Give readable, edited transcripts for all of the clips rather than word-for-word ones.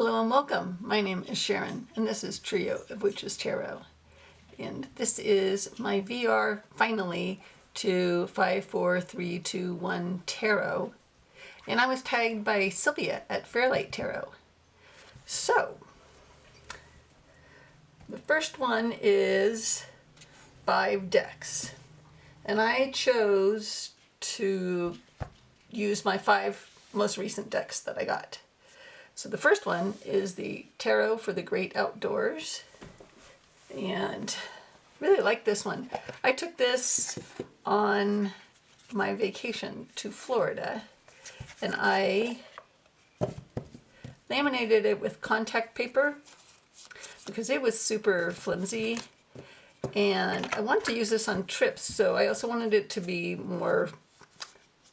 Hello and welcome. My name is Sharon and this is Trio.of.Witches Tarot. And this is my VR finally to 54321 Tarot. And I was tagged by Sylvia at Fairlight Tarot. So, the first one is 5 decks. And I chose to use my 5 most recent decks that I got. So the first one is the Tarot for the Great Outdoors, and really like this one. I took this on my vacation to Florida, and I laminated it with contact paper because it was super flimsy, and I wanted to use this on trips, so I also wanted it to be more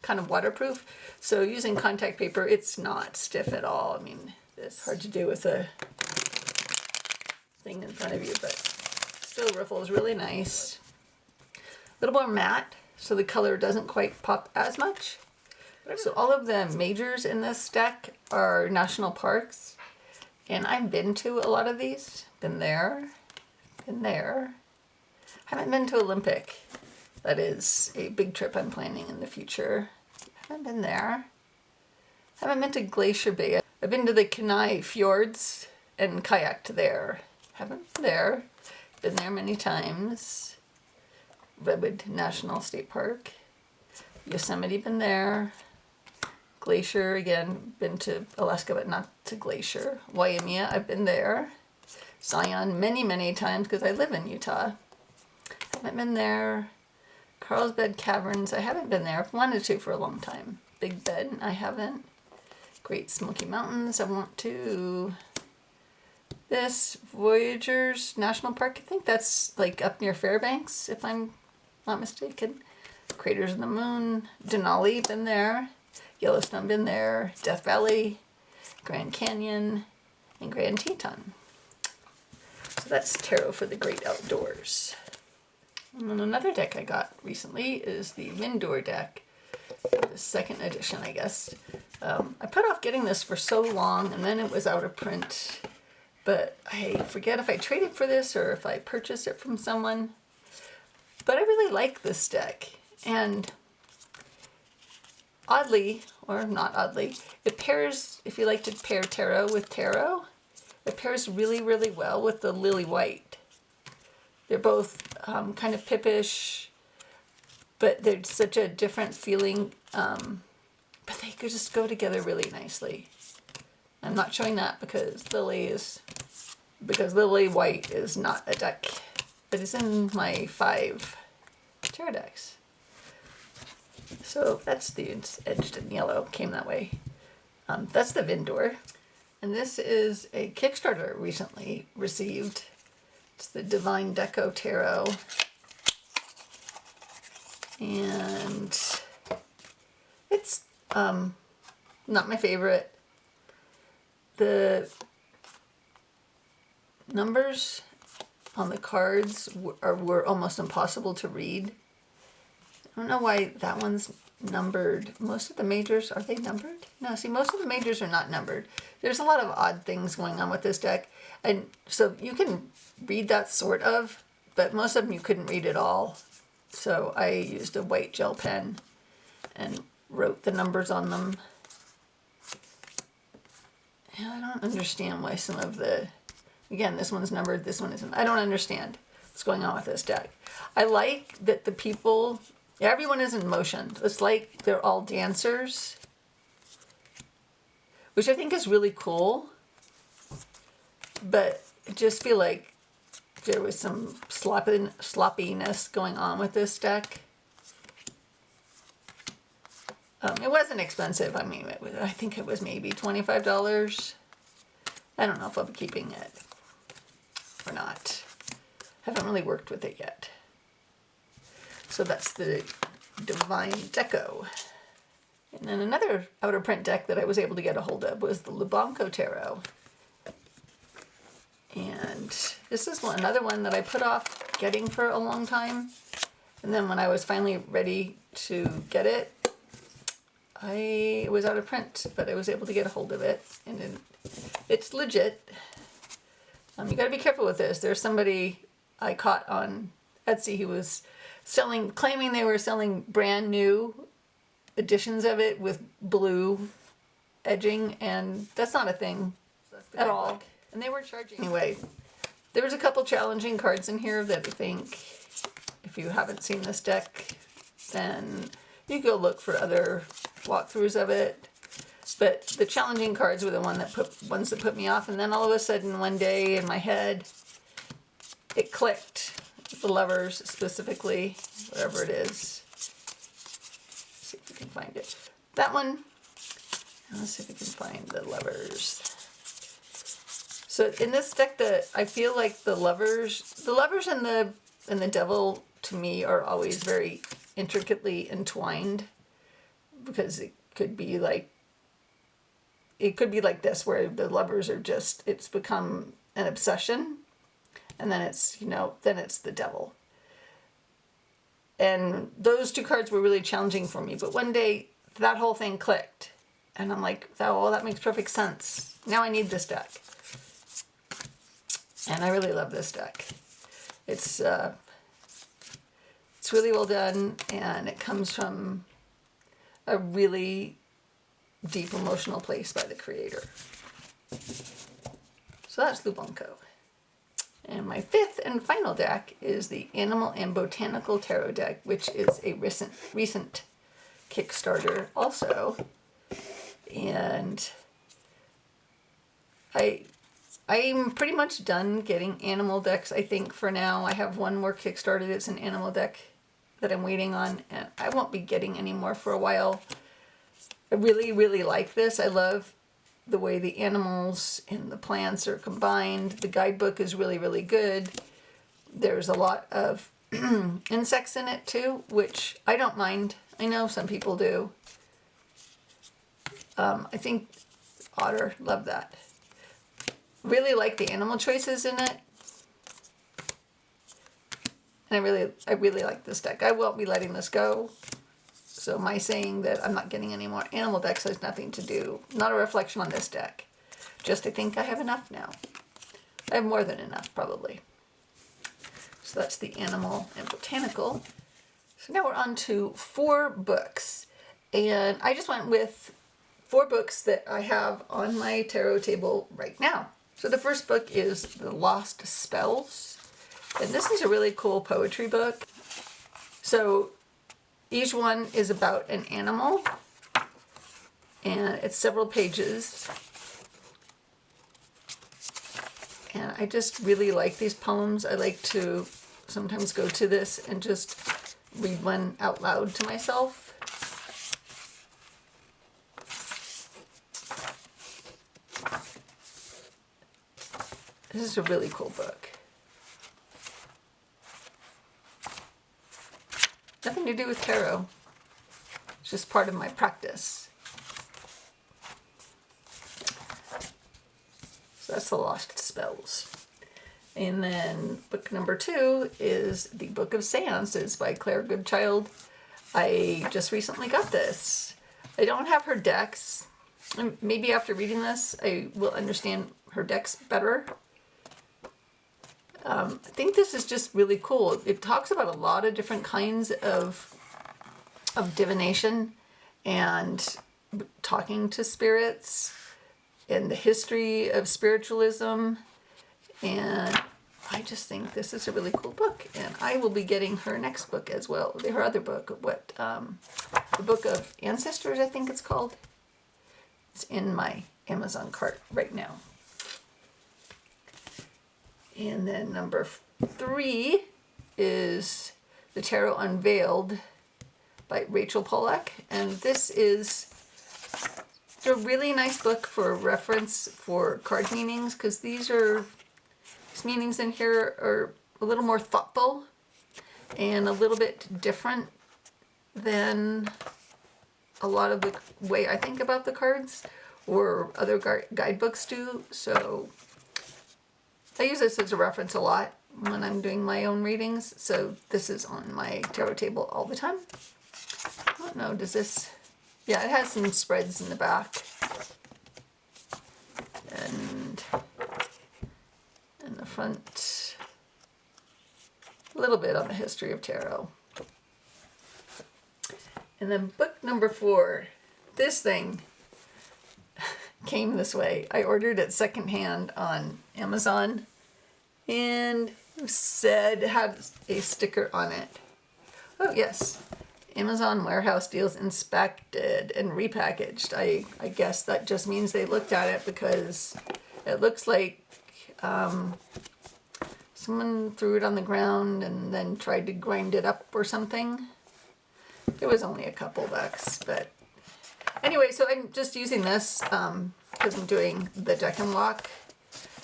kind of waterproof. So using contact paper, it's not stiff at all. I mean, it's hard to do with a thing in front of you, but still riffles really nice. A little more matte, so the color doesn't quite pop as much. So all of the majors in this deck are national parks, and I've been to a lot of these. Been there, been there. Haven't been to Olympic. That is a big trip I'm planning in the future. Haven't been there. Haven't been to Glacier Bay. I've been to the Kenai Fjords and kayaked there. Haven't been there. Been there many times. Redwood National State Park. Yosemite, been there. Glacier, again, been to Alaska but not to Glacier. Waimea, I've been there. Zion many times because I live in Utah. Haven't been there. Carlsbad Caverns, I haven't been there. I've wanted to for a long time. Big Bend, I haven't. Great Smoky Mountains, I want to. This Voyagers National Park, I think that's like up near Fairbanks, if I'm not mistaken. Craters of the Moon, Denali, been there. Yellowstone, been there. Death Valley, Grand Canyon, and Grand Teton. So that's Tarot for the Great Outdoors. And then another deck I got recently is the Vindur deck, the second edition, I guess. I put off getting this for so long, and then it was out of print. But I forget if I traded for this or if I purchased it from someone. But I really like this deck. And oddly, or not oddly, it pairs, if you like to pair tarot with tarot, it pairs really well with the Lily White. They're both kind of pippish, but they're such a different feeling, but they could just go together really nicely. I'm not showing that because Lily White is not a deck, but it's in my 5 tarot decks. So that's the edged in yellow, came that way. That's the Vindur, and this is a Kickstarter recently received. It's the Divine Deco Tarot, and it's not my favorite. The numbers on the cards were almost impossible to read. I don't know why that one's numbered. Most of the majors, are they numbered? No, see, most of the majors are not numbered. There's a lot of odd things going on with this deck, and so you can read that sort of, but most of them you couldn't read at all. So I used a white gel pen and wrote the numbers on them. And I don't understand why some of the, again, this one's numbered, this one isn't. I don't understand what's going on with this deck. I like that the people, everyone is in motion. It's like they're all dancers, which I think is really cool. But I just feel like there was some sloppiness going on with this deck. It wasn't expensive. I mean, I think it was maybe $25. I don't know if I'll be keeping it or not. Haven't really worked with it yet. So that's the Divine Deco. And then another outer print deck that I was able to get a hold of was the Lubanko Tarot. And this is another one that I put off getting for a long time. And then when I was finally ready to get it, It was out of print, but I was able to get a hold of it, and it's legit. You gotta be careful with this. There's somebody I caught on Etsy who was claiming they were selling brand new editions of it with blue edging, and that's not a thing at all. And they were charging. Anyway, there was a couple challenging cards in here that I think, if you haven't seen this deck, then you go look for other walkthroughs of it. But the challenging cards were the ones that put me off. And then all of a sudden, one day in my head, it clicked. The Lovers specifically, whatever it is. Let's see if we can find it. That one. Let's see if we can find the Lovers. So in this deck, I feel like the Lovers and the Devil to me are always very intricately entwined, because it could be like this, where the Lovers are just, it's become an obsession, and then it's the Devil. And those two cards were really challenging for me, but one day that whole thing clicked, and I'm like, oh, that makes perfect sense. Now I need this deck. And I really love this deck. It's really well done, and it comes from a really deep emotional place by the creator. So that's Lubanko. And my fifth and final deck is the Animal and Botanical Tarot deck, which is a recent Kickstarter also. And I'm pretty much done getting animal decks, I think, for now. I have one more Kickstarter that's an animal deck that I'm waiting on, and I won't be getting any more for a while. I really, really like this. I love the way the animals and the plants are combined. The guidebook is really, really good. There's a lot of insects in it too, which I don't mind. I know some people do. I think Otter, love that. Really like the animal choices in it. And I really like this deck. I won't be letting this go. So my saying that I'm not getting any more animal decks has nothing to do, not a reflection on this deck. Just I think I have enough now. I have more than enough, probably. So that's the Animal and Botanical. So now we're on to 4 books. And I just went with 4 books that I have on my tarot table right now. So the first book is The Lost Spells. And this is a really cool poetry book. So each one is about an animal, and it's several pages. And I just really like these poems. I like to sometimes go to this and just read one out loud to myself. This is a really cool book. Nothing to do with tarot. It's just part of my practice. So that's The Lost Spells. And then book number 2 is the Book of Seances by Claire Goodchild. I just recently got this. I don't have her decks. Maybe after reading this, I will understand her decks better. I think this is just really cool. It talks about a lot of different kinds of divination and talking to spirits and the history of spiritualism. And I just think this is a really cool book. And I will be getting her next book as well. Her other book, the Book of Ancestors, I think it's called. It's in my Amazon cart right now. And then number 3 is The Tarot Unveiled by Rachel Pollack. And this is a really nice book for reference for card meanings, because these meanings in here are a little more thoughtful and a little bit different than a lot of the way I think about the cards or other guidebooks do. So I use this as a reference a lot when I'm doing my own readings, so this is on my tarot table all the time. I don't know, does this Yeah, it has some spreads in the back. And in the front, a little bit on the history of tarot. And then book number 4. This thing came this way. I ordered it secondhand on Amazon, and it had a sticker on it. Oh yes, Amazon warehouse deals inspected and repackaged. I guess that just means they looked at it, because it looks like someone threw it on the ground and then tried to grind it up or something. It was only a couple bucks, but anyway, so I'm just using this because I'm doing the deck and walk.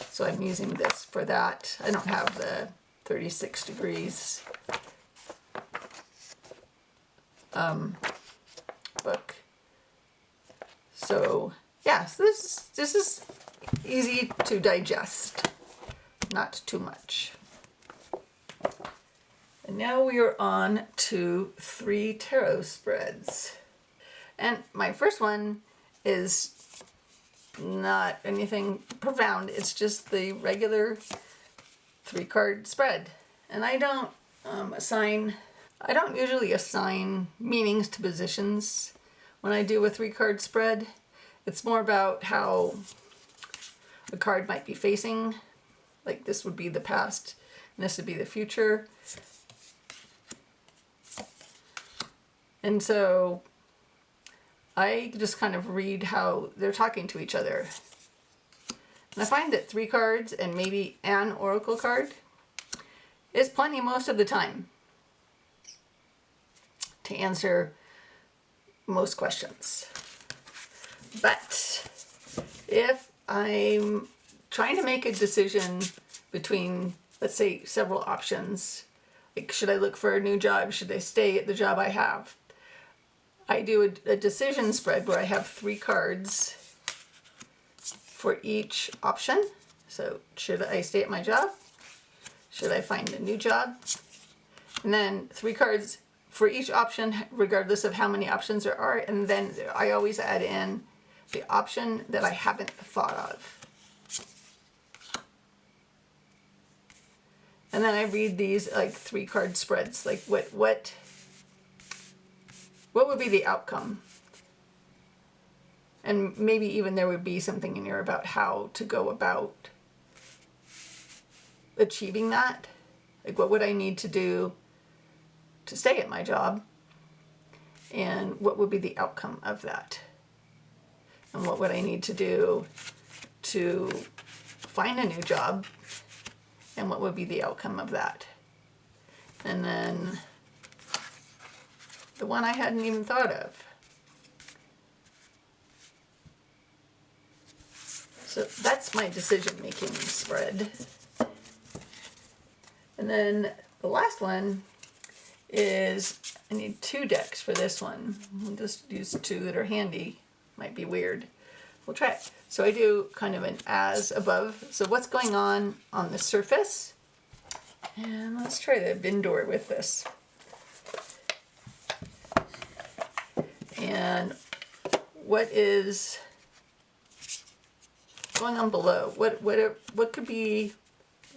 So I'm using this for that. I don't have the 36 degrees book. So yeah, so this is easy to digest, not too much. And now we are on to 3 tarot spreads. And my first one is not anything profound. It's just the regular 3-card spread. And I don't usually assign meanings to positions when I do a 3-card spread. It's more about how a card might be facing. Like this would be the past and this would be the future. And so I just kind of read how they're talking to each other. And I find that 3 cards and maybe an oracle card is plenty most of the time to answer most questions. But if I'm trying to make a decision between, let's say, several options, like should I look for a new job? Should I stay at the job I have? I do a decision spread where I have 3 cards for each option. So should I stay at my job? Should I find a new job? And then 3 cards for each option, regardless of how many options there are. And then I always add in the option that I haven't thought of. And then I read these like 3-card spreads, like what would be the outcome? And maybe even there would be something in here about how to go about achieving that. Like what would I need to do to stay at my job? And what would be the outcome of that? And what would I need to do to find a new job? And what would be the outcome of that? And then the one I hadn't even thought of. So that's my decision-making spread. And then the last one is, I need 2 decks for this one. I'll just use 2 that are handy. Might be weird. We'll try it. So I do kind of an as above. So what's going on the surface? And let's try the Vindur with this. And what is going on below? What could be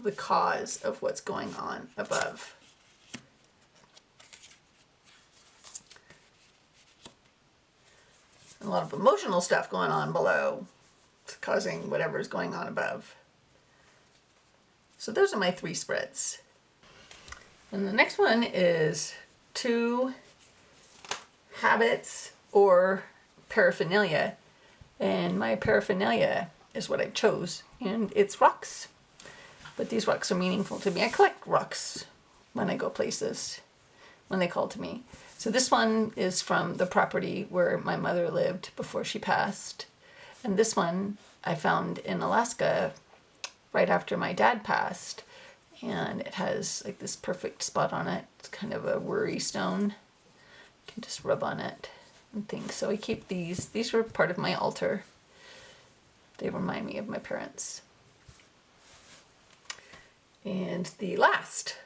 the cause of what's going on above? A lot of emotional stuff going on below. It's causing whatever's going on above. So those are my 3 spreads. And the next one is 2 habits or paraphernalia. And my paraphernalia is what I chose. And it's rocks. But these rocks are meaningful to me. I collect rocks when I go places, when they call to me. So this one is from the property where my mother lived before she passed. And this one I found in Alaska right after my dad passed. And it has like this perfect spot on it. It's kind of a worry stone. You can just rub on it and things. So I keep these. These were part of my altar. They remind me of my parents. And the last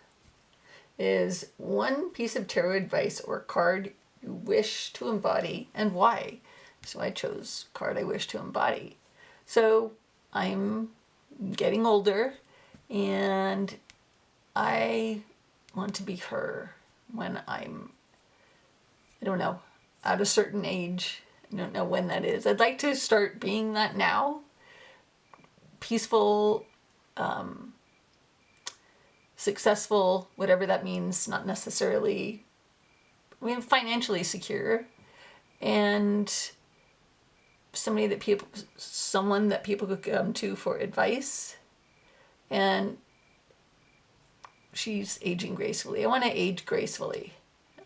is 1 piece of tarot advice or card you wish to embody and why. So I chose card I wish to embody. So I'm getting older and I want to be her when I'm, I don't know, at a certain age. I don't know when that is. I'd like to start being that now. Peaceful, successful, whatever that means, not necessarily, I mean, financially secure, and someone that people could come to for advice. And she's aging gracefully. I want to age gracefully.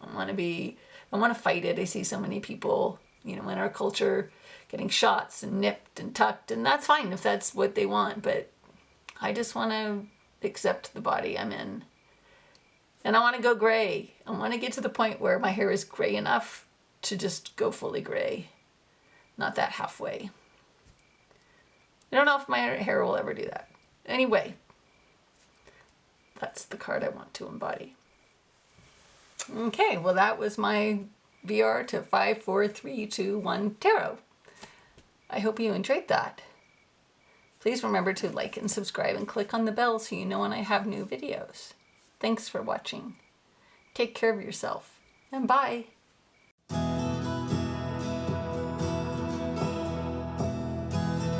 I want to fight it. I see so many people, in our culture getting shots and nipped and tucked, and that's fine if that's what they want, but I just want to accept the body I'm in. And I want to go gray. I want to get to the point where my hair is gray enough to just go fully gray, not that halfway. I don't know if my hair will ever do that. Anyway, that's the card I want to embody. Okay, well that was my VR to 5, 4, 3, 2, 1 tarot. I hope you enjoyed that. Please remember to like and subscribe and click on the bell so you know when I have new videos. Thanks for watching. Take care of yourself, and bye.